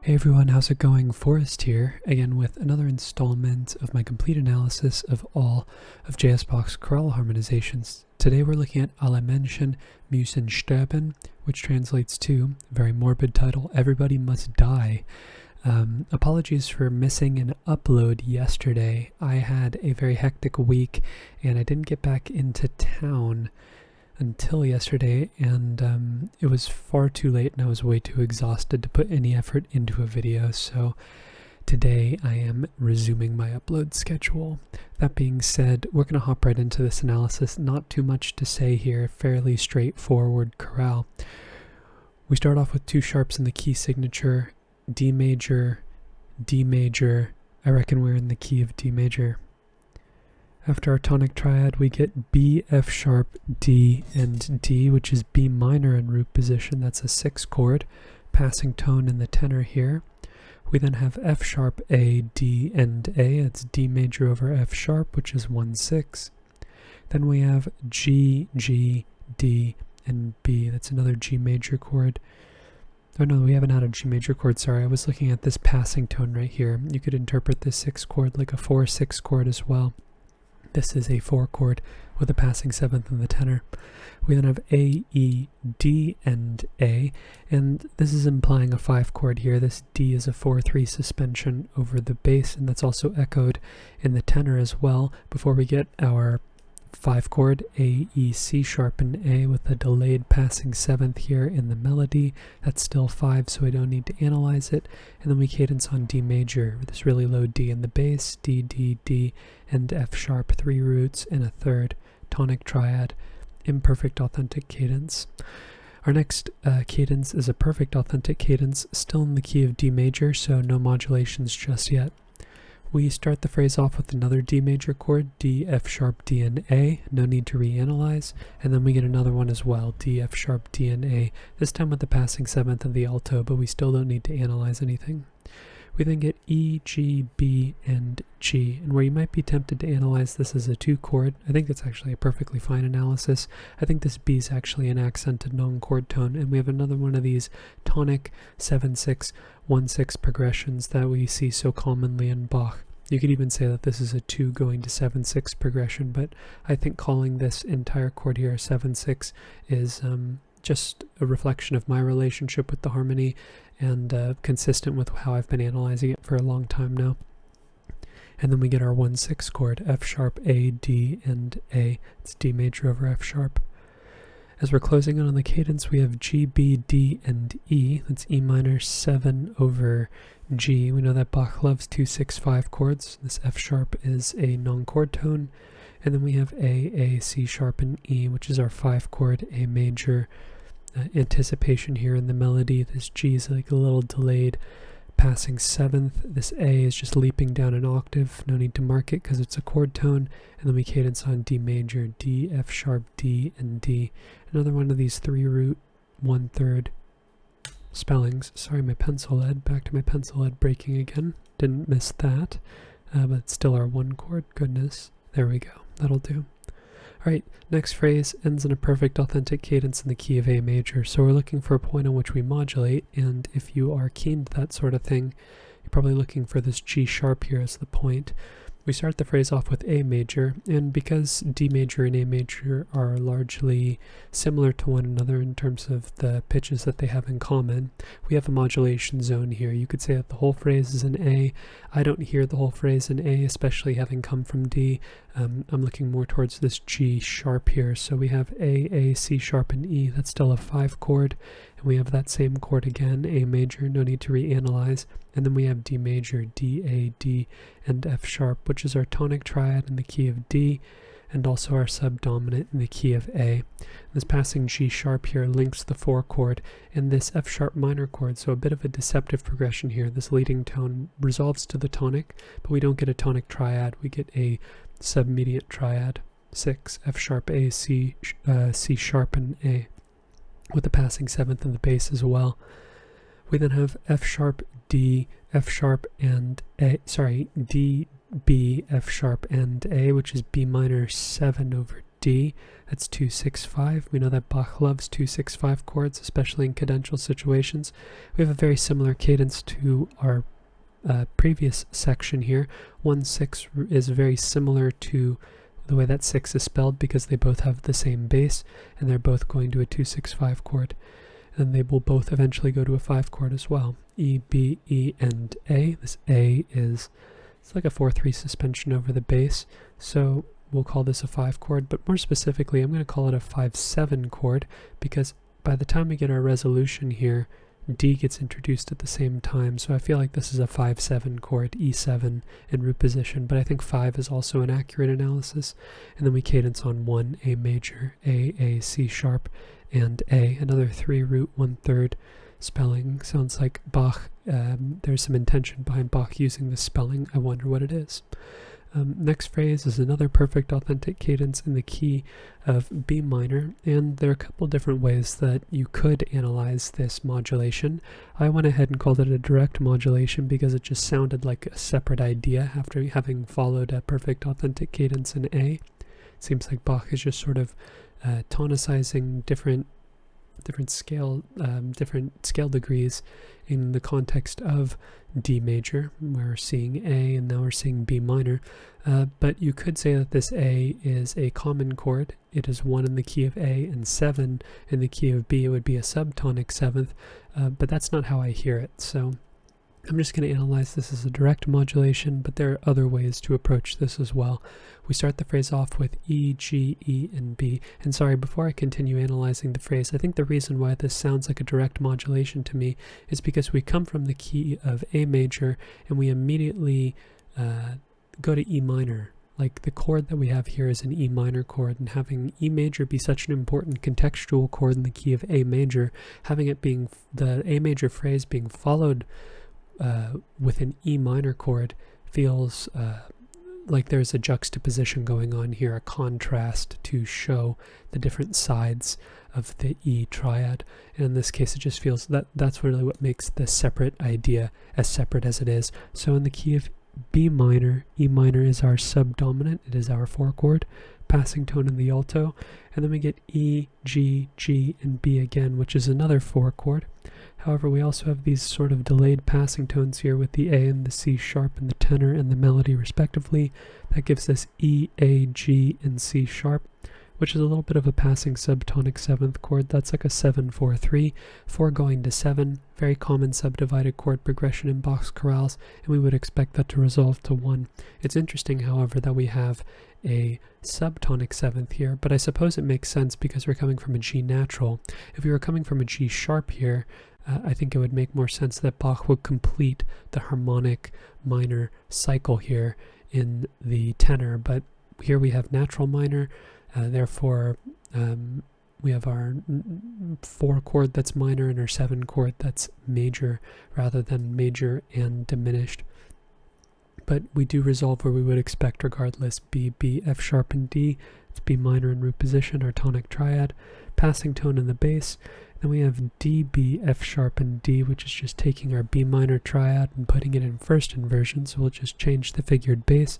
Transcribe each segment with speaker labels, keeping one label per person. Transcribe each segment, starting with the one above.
Speaker 1: Hey everyone, how's it going? Forrest here, again with another installment of my complete analysis of all of J.S. Bach's chorale harmonizations. Today we're looking at Alle Menschen, müssen, sterben, which translates to, very morbid title, Everybody Must Die. Apologies for missing an upload yesterday. I had a very hectic week and I didn't get back into town until yesterday, and it was far too late and I was way too exhausted to put any effort into a video, so today I am resuming my upload schedule. That being said, we're going to hop right into this analysis. Not too much to say here, fairly straightforward chorale. We start off with two sharps in the key signature, D major, D major. I reckon we're in the key of D major. After our tonic triad, we get B, F sharp, D, and D, which is B minor in root position. That's a 6th chord, passing tone in the tenor here. We then have F sharp, A, D, and A. It's D major over F sharp, which is 1/6. Then we have G, G, D, and B. That's another G major chord. Oh no, we haven't had a G major chord, sorry. I was looking at this passing tone right here. You could interpret this 6th chord like a 4/6 chord as well. This is a 4 chord with a passing 7th in the tenor. We then have A, E, D, and A, and this is implying a 5 chord here. This D is a 4/3 suspension over the bass, and that's also echoed in the tenor as well, before we get our 5 chord, A, E, C sharp, and A, with a delayed passing 7th here in the melody. That's still 5, so we don't need to analyze it. And then we cadence on D major, with this really low D in the bass, D, D, D, and F sharp, 3 roots and a 3rd, tonic triad, imperfect authentic cadence. Our next cadence is a perfect authentic cadence, still in the key of D major, so no modulations just yet. We start the phrase off with another D major chord, D, F sharp, D, and A, no need to reanalyze, and then we get another one as well, D, F sharp, D, and A, this time with the passing 7th of the alto, but we still don't need to analyze anything. We then get E, G, B, and G, and where you might be tempted to analyze this as a 2 chord, I think it's actually a perfectly fine analysis. I think this B is actually an accented non-chord tone, and we have another one of these tonic 7/6, 1/6 progressions that we see so commonly in Bach. You could even say that this is a 2 going to 7/6 progression, but I think calling this entire chord here 7/6 is just a reflection of my relationship with the harmony and consistent with how I've been analyzing it for a long time now. And then we get our 1/6 chord, F sharp, A, D, and A. It's D major over F sharp. As we're closing in on the cadence, we have G, B, D, and E. That's E minor 7 over G. We know that Bach loves 2/6/5 chords. This F sharp is a non-chord tone. And then we have A, C sharp, and E, which is our 5 chord, A major. Anticipation here in the melody. This G is like a little delayed passing 7th. This A is just leaping down an octave. No need to mark it because it's a chord tone. And then we cadence on D major, D, F sharp, D, and D. Another one of these 3 root 1/3 spellings. Sorry, my pencil lead. Back to my pencil lead breaking again. Didn't miss that. But it's still our 1 chord. Goodness. There we go. That'll do. Alright, next phrase ends in a perfect authentic cadence in the key of A major. So we're looking for a point on which we modulate, and if you are keen to that sort of thing, you're probably looking for this G sharp here as the point. We start the phrase off with A major, and because D major and A major are largely similar to one another in terms of the pitches that they have in common, we have a modulation zone here. You could say that the whole phrase is in A. I don't hear the whole phrase in A, especially having come from D. I'm looking more towards this G sharp here. So we have A, C sharp, and E. That's still a 5 chord. And we have that same chord again, A major, no need to reanalyze. And then we have D major, D, A, D, and F sharp, which is our tonic triad in the key of D, and also our subdominant in the key of A. This passing G sharp here links the 4 chord and this F sharp minor chord, so a bit of a deceptive progression here. This leading tone resolves to the tonic, but we don't get a tonic triad, we get a submediate triad, 6, F sharp, A, C sharp, and A, with the passing 7th in the bass as well. We then have F sharp, D, F sharp, and A, D, B, F sharp, and A, which is B minor 7 over D. D. That's 2-6-5. We know that Bach loves 2-6-5 chords, especially in cadential situations. We have a very similar cadence to our previous section here. 1-6 is very similar to the way that 6 is spelled because they both have the same bass and they're both going to a 2-6-5 chord. And they will both eventually go to a 5 chord as well. E, B, E, and A. This A is, it's like a 4-3 suspension over the bass, so we'll call this a 5 chord, but more specifically I'm going to call it a 5-7 chord because by the time we get our resolution here, D gets introduced at the same time, so I feel like this is a 5-7 chord, E7 in root position, but I think 5 is also an accurate analysis. And then we cadence on 1, A major, A, C sharp, and A, another 3 root 1/3 spelling. Sounds like Bach, there's some intention behind Bach using this spelling. I wonder what it is. Next phrase is another perfect authentic cadence in the key of B minor, and there are a couple different ways that you could analyze this modulation. I went ahead and called it a direct modulation because it just sounded like a separate idea after having followed a perfect authentic cadence in A. It seems like Bach is just sort of tonicizing different scale degrees in the context of D major. We're seeing A and now we're seeing B minor, but you could say that this A is a common chord. It is 1 in the key of A and 7 in the key of B. It would be a subtonic 7th, but that's not how I hear it, so I'm just going to analyze this as a direct modulation, but there are other ways to approach this as well. We start the phrase off with E, G, E, and B. And sorry, before I continue analyzing the phrase, I think the reason why this sounds like a direct modulation to me is because we come from the key of A major and we immediately go to E minor. Like the chord that we have here is an E minor chord, and having E major be such an important contextual chord in the key of A major, having it being the A major phrase being followed with an E minor chord feels like there's a juxtaposition going on here, a contrast to show the different sides of the E triad. And in this case, it just feels that that's really what makes the separate idea as separate as it is. So in the key of B minor, E minor is our subdominant, it is our 4 chord, passing tone in the alto, and then we get E, G, G, and B again, which is another 4 chord. However, we also have these sort of delayed passing tones here with the A and the C sharp and the tenor and the melody respectively. That gives us E, A, G, and C sharp, which is a little bit of a passing subtonic 7th chord. That's like a 7-4-3, 4 going to 7, very common subdivided chord progression in Bach's chorales, and we would expect that to resolve to 1. It's interesting, however, that we have a subtonic 7th here, but I suppose it makes sense because we're coming from a G natural. If we were coming from a G sharp here, I think it would make more sense that Bach would complete the harmonic minor cycle here in the tenor, but here we have natural minor, therefore we have our 4 chord that's minor and our 7 chord that's major rather than major and diminished. But we do resolve where we would expect regardless. B, B, F sharp, and D. It's B minor in root position, our tonic triad. Passing tone in the bass. Then we have D, B, F sharp, and D, which is just taking our B minor triad and putting it in first inversion, so we'll just change the figured bass.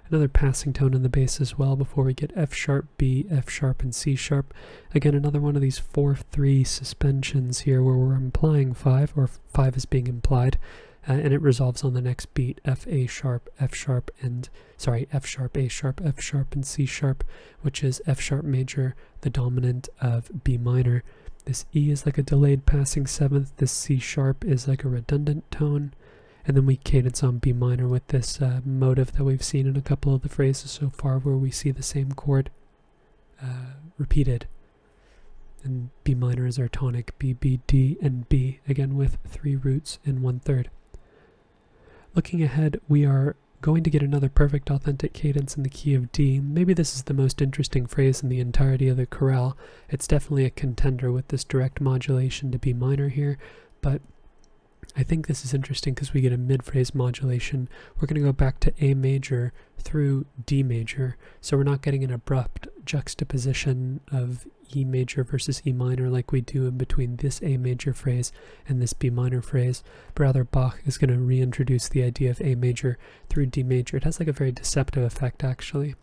Speaker 1: Another passing tone in the bass as well before we get F sharp, B, F sharp, and C sharp. Again, another one of these 4-3 suspensions here where we're implying 5, or 5 is being implied, and it resolves on the next beat, F, A sharp, F sharp, and, F sharp, A sharp, F sharp, and C sharp, which is F sharp major, the dominant of B minor. This E is like a delayed passing 7th, this C sharp is like a redundant tone, and then we cadence on B minor with this motive that we've seen in a couple of the phrases so far where we see the same chord repeated. And B minor is our tonic, B, B, D, and B, again with 3 roots and 1/3. Looking ahead, we are going to get another perfect authentic cadence in the key of D. Maybe this is the most interesting phrase in the entirety of the chorale. It's definitely a contender with this direct modulation to B minor here, but I think this is interesting because we get a mid-phrase modulation. We're going to go back to A major through D major, so we're not getting an abrupt juxtaposition of E major versus E minor like we do in between this A major phrase and this B minor phrase, but rather Bach is going to reintroduce the idea of A major through D major. It has like a very deceptive effect actually.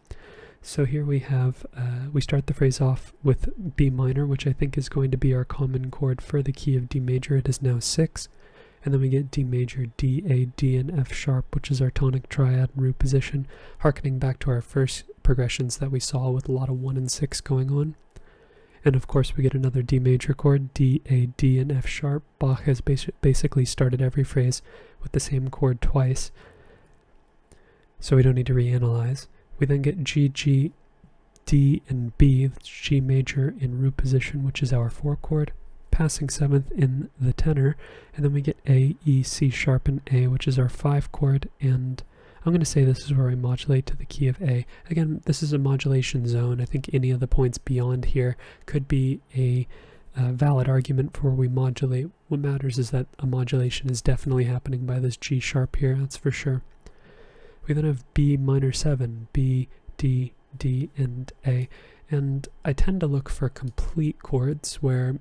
Speaker 1: So here we have, we start the phrase off with B minor, which I think is going to be our common chord for the key of D major. It is now 6. And then we get D major, D, A, D, and F sharp, which is our tonic triad and root position, harkening back to our first progressions that we saw with a lot of 1 and 6 going on. And of course we get another D major chord, D, A, D, and F sharp. Bach has basically started every phrase with the same chord twice, so we don't need to reanalyze. We then get G, G, D, and B, G major in root position, which is our 4 chord, passing 7th in the tenor, and then we get A, E, C sharp, and A, which is our 5 chord, and I'm going to say this is where we modulate to the key of A. Again, this is a modulation zone. I think any of the points beyond here could be a valid argument for where we modulate. What matters is that a modulation is definitely happening by this G sharp here, that's for sure. We then have B minor 7, B, D, D, and A, and I tend to look for complete chords where,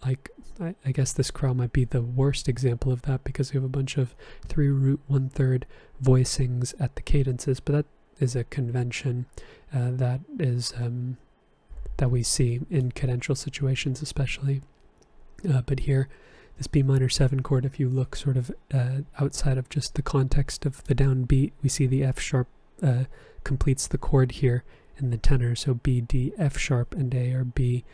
Speaker 1: like, I guess this chorale might be the worst example of that because we have a bunch of 3 root 1/3 voicings at the cadences, but that is a convention that we see in cadential situations especially. But here, this B minor 7 chord, if you look sort of outside of just the context of the downbeat, we see the F sharp completes the chord here in the tenor, so B, D, F sharp, and A, or B,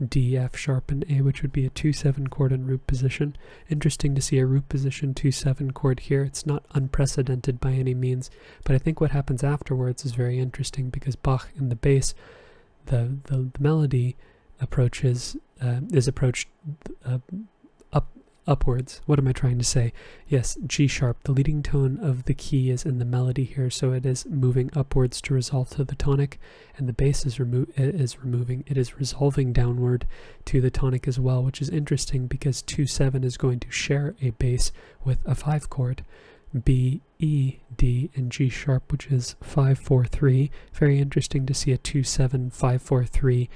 Speaker 1: D, F sharp, and A, which would be a 2/7 chord in root position. Interesting to see a root position 2/7 chord here. It's not unprecedented by any means, but I think what happens afterwards is very interesting because Bach in the bass, the melody is approached upwards. What am I trying to say? Yes, G sharp. The leading tone of the key is in the melody here, so it is moving upwards to resolve to the tonic, and the bass is resolving downward to the tonic as well, which is interesting because 2/7 is going to share a bass with a 5 chord, B, E, D, and G sharp, which is 5-4-3. Very interesting to see a 2/7 5-4-3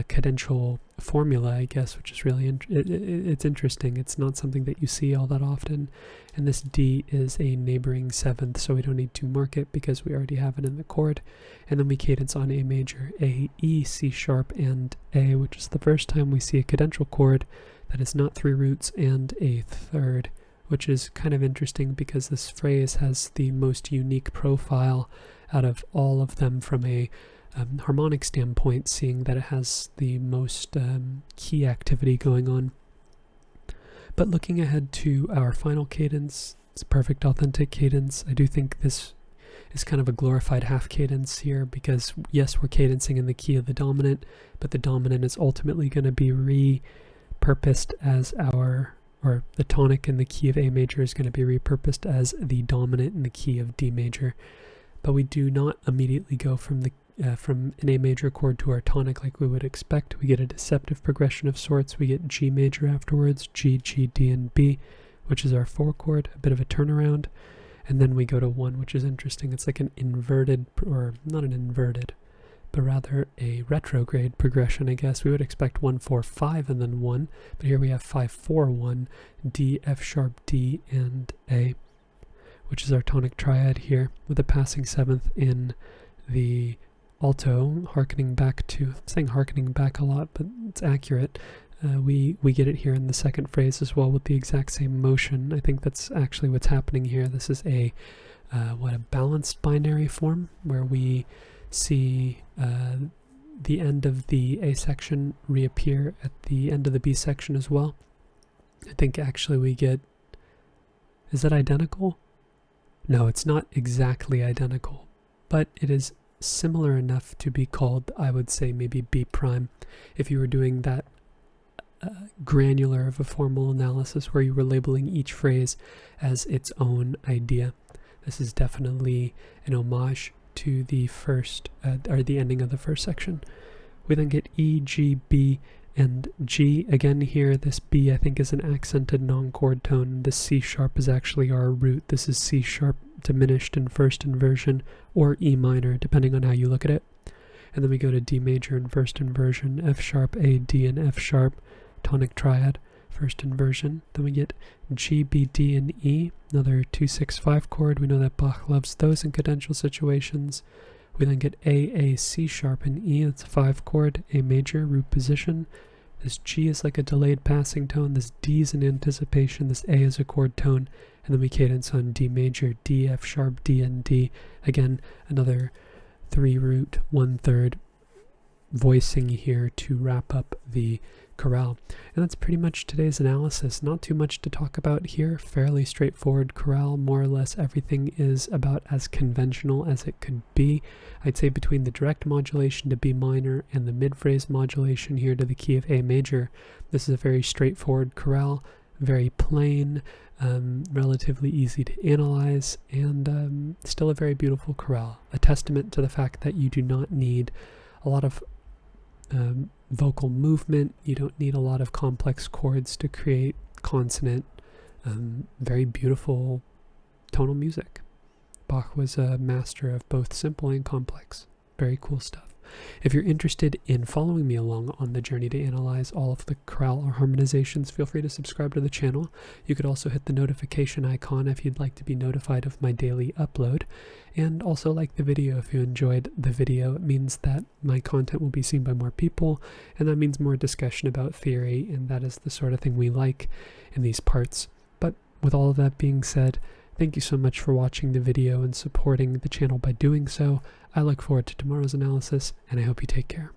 Speaker 1: cadential formula, I guess, which is really it's interesting. It's not something that you see all that often, and this D is a neighboring 7th, so we don't need to mark it because we already have it in the chord. And then we cadence on A major, A, E, C sharp, and A, which is the first time we see a cadential chord that is not 3 roots and a 3rd, which is kind of interesting because this phrase has the most unique profile out of all of them from a harmonic standpoint, seeing that it has the most key activity going on. But looking ahead to our final cadence, it's a perfect authentic cadence. I do think this is kind of a glorified half cadence here because yes, we're cadencing in the key of the dominant, but the dominant is ultimately going to be repurposed as or the tonic in the key of A major is going to be repurposed as the dominant in the key of D major. But we do not immediately go from an A major chord to our tonic like we would expect. We get a deceptive progression of sorts. We get G major afterwards, G, G, D, and B, which is our 4 chord, a bit of a turnaround. And then we go to 1, which is interesting. It's like an inverted, or not an inverted, but rather a retrograde progression, I guess. We would expect 1, 4, 5, and then 1. But here we have 5, 4, 1, D, F sharp, D, and A, which is our tonic triad here, with a passing 7th in the alto, harkening back to, I'm saying harkening back a lot, but it's accurate. We get it here in the second phrase as well with the exact same motion. I think that's actually what's happening here. This is a balanced binary form where we see the end of the A section reappear at the end of the B section as well. I think actually we get, is that identical? No, it's not exactly identical, but it is similar enough to be called, I would say, maybe B prime, if you were doing that granular of a formal analysis where you were labeling each phrase as its own idea. This is definitely an homage to the first, or the ending of the first section. We then get E, G, B, and G. Again here, this B I think is an accented non-chord tone. This C sharp is actually our root. This is C sharp diminished in first inversion, or E minor, depending on how you look at it. And then we go to D major in first inversion, F sharp, A, D, and F sharp, tonic triad, first inversion. Then we get G, B, D, and E, another 2-6-5 chord. We know that Bach loves those in cadential situations. We then get A, C sharp, and E. It's a 5 chord, A major, root position. This G is like a delayed passing tone. This D is an anticipation. This A is a chord tone. And then we cadence on D major, D, F sharp, D, and D. Again, another 3 root, 1/3 voicing here to wrap up the chorale. And that's pretty much today's analysis. Not too much to talk about here. Fairly straightforward chorale. More or less everything is about as conventional as it could be. I'd say between the direct modulation to B minor and the mid-phrase modulation here to the key of A major, this is a very straightforward chorale. Very plain, relatively easy to analyze, and still a very beautiful chorale. A testament to the fact that you do not need a lot of vocal movement. You don't need a lot of complex chords to create consonant, very beautiful tonal music. Bach was a master of both simple and complex. Very cool stuff. If you're interested in following me along on the journey to analyze all of the chorale or harmonizations, feel free to subscribe to the channel. You could also hit the notification icon if you'd like to be notified of my daily upload. And also like the video if you enjoyed the video. It means that my content will be seen by more people, and that means more discussion about theory, and that is the sort of thing we like in these parts. But with all of that being said, thank you so much for watching the video and supporting the channel by doing so. I look forward to tomorrow's analysis, and I hope you take care.